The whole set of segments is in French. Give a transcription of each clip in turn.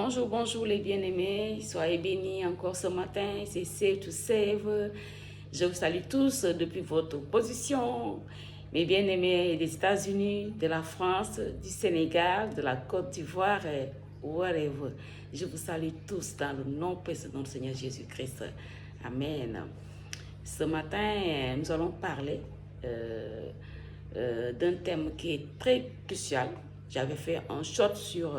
Bonjour, bonjour les bien-aimés, soyez bénis encore ce matin, c'est Save to Save. Je vous salue tous depuis votre position, mes bien-aimés des États-Unis, de la France, du Sénégal, de la Côte d'Ivoire, et wherever. Je vous salue tous dans le nom précieux de notre Seigneur Jésus-Christ. Amen. Ce matin, nous allons parler d'un thème qui est très crucial. J'avais fait un short sur...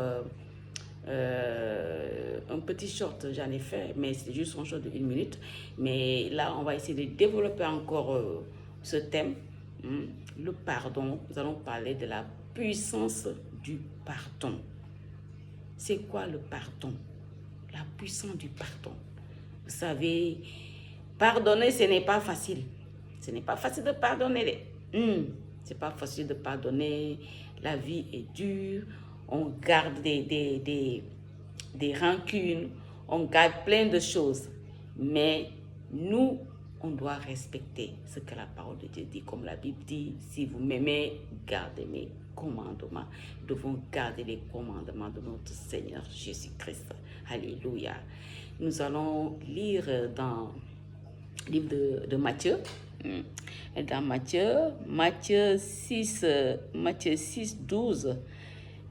un petit short, j'en ai fait, mais c'est juste un short de 1 minute. Mais là, on va essayer de développer encore ce thème, le pardon. Nous allons parler de la puissance du pardon. C'est quoi le pardon? La puissance du pardon. Vous savez, pardonner, ce n'est pas facile. Ce n'est pas facile de pardonner. C'est pas facile de pardonner. La vie est dure. On garde des rancunes, on garde plein de choses. Mais nous, on doit respecter ce que la parole de Dieu dit. Comme la Bible dit, si vous m'aimez, gardez mes commandements. Nous devons garder les commandements de notre Seigneur Jésus-Christ. Alléluia. Nous allons lire dans le livre de Matthieu. Dans Matthieu 6, 12,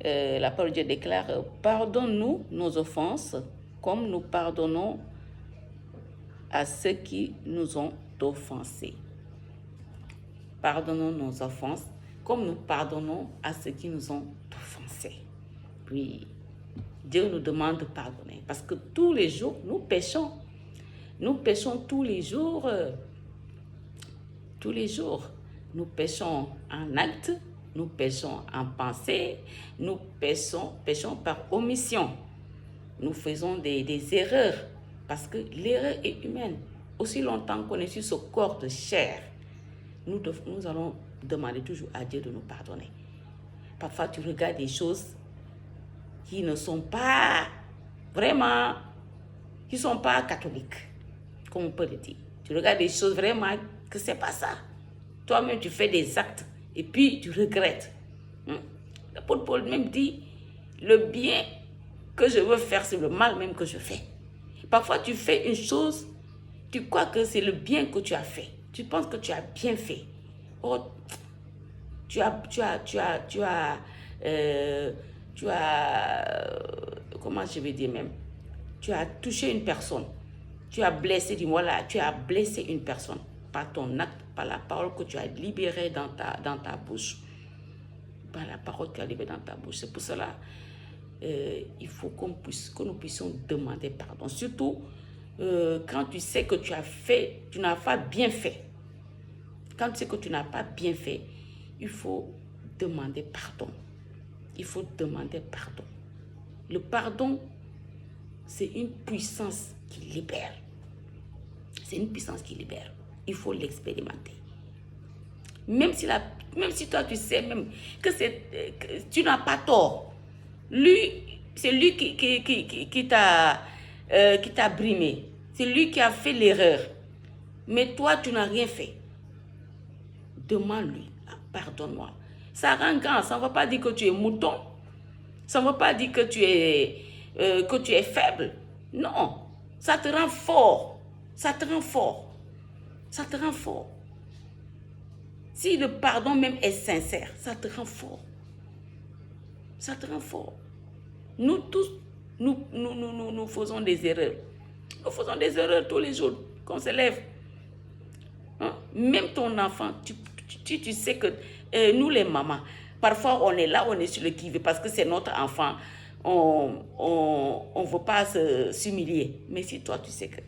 la parole de Dieu déclare « Pardonne-nous nos offenses, comme nous pardonnons à ceux qui nous ont offensés. » Pardonnons nos offenses, comme nous pardonnons à ceux qui nous ont offensés. Puis, Dieu nous demande de pardonner, parce que tous les jours, nous péchons. Nous péchons tous les jours. Tous les jours, nous péchons en acte, nous péchons en pensée, nous péchons par omission. Nous faisons des erreurs parce que l'erreur est humaine. Aussi longtemps qu'on est sur ce corps de chair, nous allons demander toujours à Dieu de nous pardonner. Parfois, tu regardes des choses qui ne sont pas vraiment, qui ne sont pas catholiques, comme on peut le dire. Tu regardes des choses vraiment que c'est pas ça. Toi-même, tu fais des actes et puis tu regrettes. L'apôtre Paul même dit, le bien que je veux faire, c'est le mal même que je fais. Parfois, tu fais une chose, tu crois que c'est le bien que tu as fait. Tu penses que tu as bien fait. Oh, comment je vais dire même, tu as touché une personne. Tu as blessé, dis-moi là, tu as blessé une personne par ton acte, par la parole que tu as libérée dans ta bouche. Par la parole que tu as libérée dans ta bouche. C'est pour cela il faut que nous puissions demander pardon. Surtout quand tu sais que tu n'as pas bien fait. Quand tu sais que tu n'as pas bien fait, il faut demander pardon. Il faut demander pardon. Le pardon, c'est une puissance qui libère. C'est une puissance qui libère. Il faut l'expérimenter. Même si toi, tu sais même que tu n'as pas tort. C'est lui qui t'a brimé. C'est lui qui a fait l'erreur. Mais toi, tu n'as rien fait. Demande-lui, pardonne-moi. Ça rend grand. Ça ne veut pas dire que tu es mouton. Ça ne veut pas dire que tu es faible. Non. Ça te rend fort. Ça te rend fort. Ça te rend fort. Si le pardon même est sincère, ça te rend fort. Ça te rend fort. Nous tous, nous faisons des erreurs. Nous faisons des erreurs tous les jours qu'on se lève. Même ton enfant, tu sais que nous les mamans, parfois on est là, on est sur le qui-vive parce que c'est notre enfant. On ne veut pas s'humilier. Mais si toi, tu sais que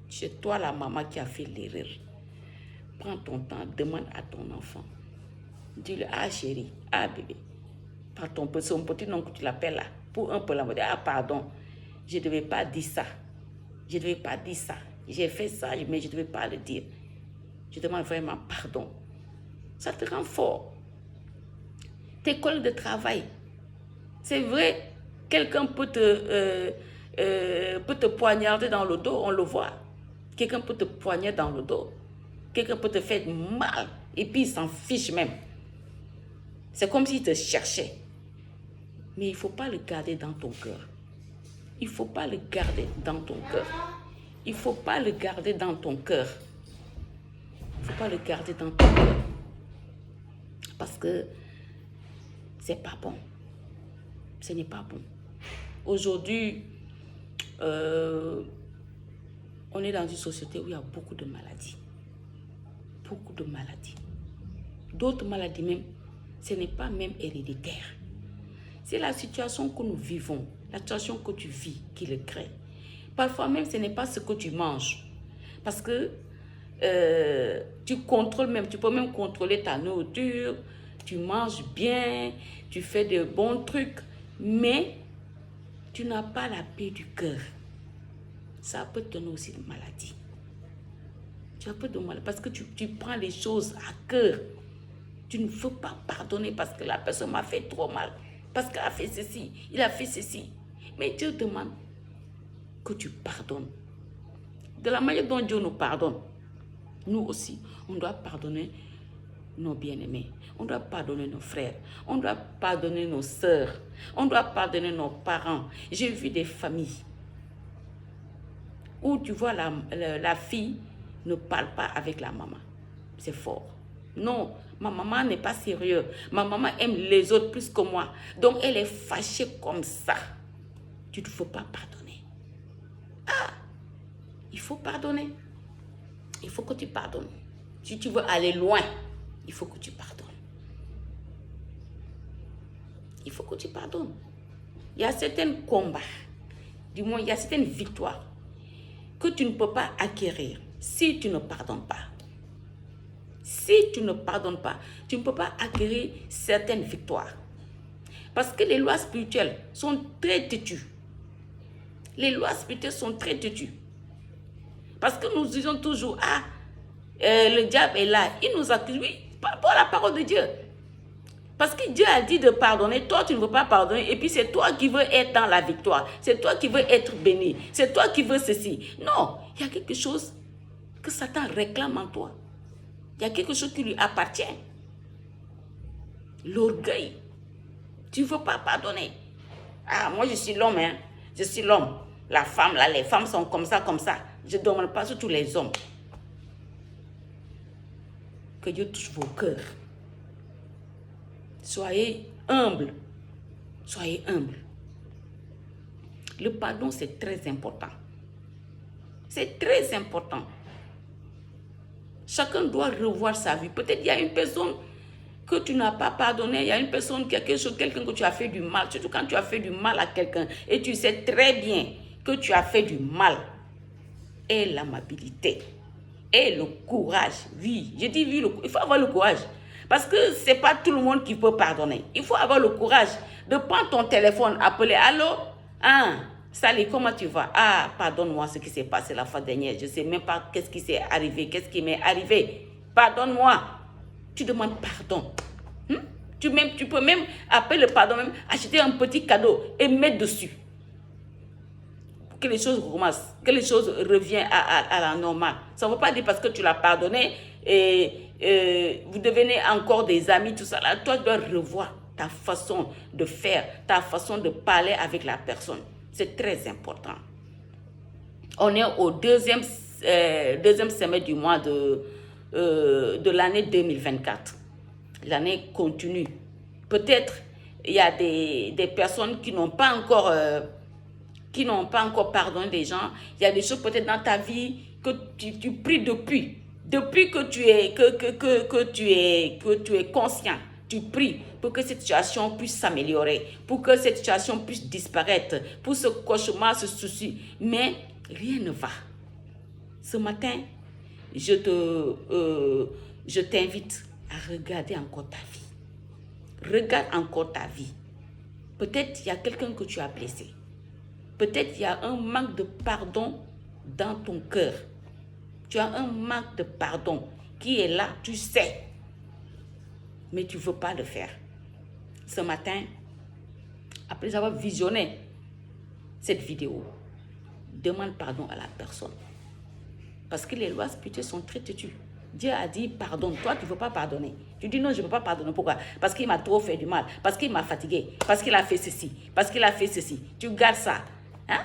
c'est toi la maman qui a fait l'erreur, prends ton temps, demande à ton enfant. Dis-lui, ah chérie, ah bébé, par son petit nom que tu l'appelles là, pour un peu la dire, ah pardon, je ne devais pas dire ça. Je ne devais pas dire ça. J'ai fait ça, mais je ne devais pas le dire. Je demande vraiment pardon. Ça te rend fort. Tes collègues de travail, c'est vrai, quelqu'un peut te poignarder dans le dos, on le voit. Quelqu'un peut te poignarder dans le dos. Quelqu'un peut te faire mal et puis il s'en fiche même. C'est comme s'il te cherchait. Mais il ne faut pas le garder dans ton cœur. il ne faut pas le garder dans ton cœur. Il ne faut pas le garder dans ton cœur. Il ne faut pas le garder dans ton cœur. Parce que c'est pas bon. Ce n'est pas bon. Aujourd'hui, on est dans une société où il y a beaucoup de maladies. Beaucoup de maladies. D'autres maladies même, ce n'est pas même héréditaire. C'est la situation que nous vivons, la situation que tu vis qui le crée. Parfois même, ce n'est pas ce que tu manges. Parce que tu contrôles même, tu peux même contrôler ta nourriture, tu manges bien, tu fais de bons trucs, mais tu n'as pas la paix du cœur. Ça peut te donner aussi une maladie. Tu as peu de mal parce que tu prends les choses à cœur. Tu ne veux pas pardonner parce que la personne m'a fait trop mal. Parce qu'elle a fait ceci, il a fait ceci. Mais Dieu demande que tu pardonnes. De la manière dont Dieu nous pardonne, nous aussi, on doit pardonner nos bien-aimés. On doit pardonner nos frères. On doit pardonner nos sœurs. On doit pardonner nos parents. J'ai vu des familles où tu vois la fille ne parle pas avec la maman. C'est fort. Non, ma maman n'est pas sérieuse. Ma maman aime les autres plus que moi. Donc, elle est fâchée comme ça. Tu ne faut pas pardonner. Ah, il faut pardonner. Il faut que tu pardonnes. Si tu veux aller loin, il faut que tu pardonnes. Il faut que tu pardonnes. Il y a certains combats, du moins, il y a certaines victoires que tu ne peux pas acquérir si tu ne pardonnes pas. Si tu ne pardonnes pas, tu ne peux pas acquérir certaines victoires. Parce que les lois spirituelles sont très têtues. Les lois spirituelles sont très têtues. Parce que nous disons toujours, le diable est là. Il nous accuse, oui, par rapport à la parole de Dieu. Parce que Dieu a dit de pardonner, toi tu ne veux pas pardonner, et puis c'est toi qui veux être dans la victoire. C'est toi qui veux être béni. C'est toi qui veux ceci. Non, il y a quelque chose que Satan réclame en toi. Il y a quelque chose qui lui appartient. L'orgueil. Tu ne veux pas pardonner. Ah, moi je suis l'homme, hein. Je suis l'homme. La femme, là, les femmes sont comme ça, comme ça. Je ne demande pas sur tous les hommes. Que Dieu touche vos cœurs. Soyez humbles. Soyez humbles. Le pardon, c'est très important. C'est très important. Chacun doit revoir sa vie. Peut-être il y a une personne que tu n'as pas pardonné, il y a une personne, quelqu'un que tu as fait du mal, surtout quand tu as fait du mal à quelqu'un et tu sais très bien que tu as fait du mal. Et l'amabilité, et le courage, oui, je dis oui, il faut avoir le courage. Parce que ce n'est pas tout le monde qui peut pardonner. Il faut avoir le courage de prendre ton téléphone, appeler, allô, salut, comment tu vas? Ah, pardonne-moi ce qui s'est passé la fois dernière. Je ne sais même pas qu'est-ce qui s'est arrivé, qu'est-ce qui m'est arrivé. Pardonne-moi. Tu demandes pardon. Tu peux même appeler le pardon, même acheter un petit cadeau et mettre dessus. Pour que les choses recommencent, que les choses reviennent à la normale. Ça ne veut pas dire parce que tu l'as pardonné et vous devenez encore des amis, tout ça. Là, toi, tu dois revoir ta façon de faire, ta façon de parler avec la personne. C'est très important. On est au deuxième semestre du mois de l'année 2024. L'année continue. Peut-être il y a des personnes qui n'ont pas encore pardonné des gens. Il y a des choses peut-être dans ta vie que tu pries depuis que tu es conscient. Tu pries pour que cette situation puisse s'améliorer, pour que cette situation puisse disparaître, pour ce cauchemar, ce souci. Mais rien ne va. Ce matin, je t'invite à regarder encore ta vie. Regarde encore ta vie. Peut-être il y a quelqu'un que tu as blessé. Peut-être il y a un manque de pardon dans ton cœur. Tu as un manque de pardon qui est là, tu sais. Mais tu ne veux pas le faire. Ce matin, après avoir visionné cette vidéo, demande pardon à la personne. Parce que les lois spirituelles sont très têtues. Dieu a dit pardonne. Toi, tu ne veux pas pardonner. Tu dis non, je ne veux pas pardonner. Pourquoi? Parce qu'il m'a trop fait du mal. Parce qu'il m'a fatigué. Parce qu'il a fait ceci. Parce qu'il a fait ceci. Tu gardes ça. Hein?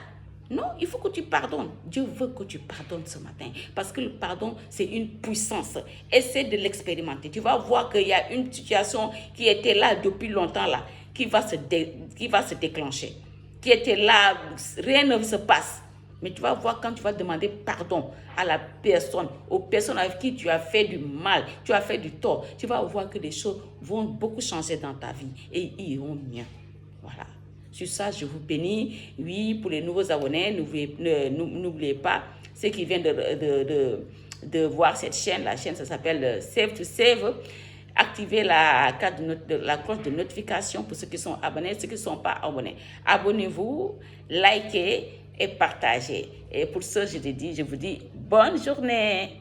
Non, il faut que tu pardonnes. Dieu veut que tu pardonnes ce matin. Parce que le pardon, c'est une puissance. Essaie de l'expérimenter. Tu vas voir qu'il y a une situation qui était là depuis longtemps, là, qui va se déclencher. Qui était là, rien ne se passe. Mais tu vas voir quand tu vas demander pardon à la personne, aux personnes avec qui tu as fait du mal, tu as fait du tort, tu vas voir que les choses vont beaucoup changer dans ta vie et ils iront mieux. Voilà. Sur ça, je vous bénis. Oui, pour les nouveaux abonnés, n'oubliez pas, ceux qui viennent de voir cette chaîne, la chaîne, ça s'appelle Save to Save. Activez la cloche de notification pour ceux qui sont abonnés, ceux qui ne sont pas abonnés. Abonnez-vous, likez et partagez. Et pour ça, je vous dis bonne journée.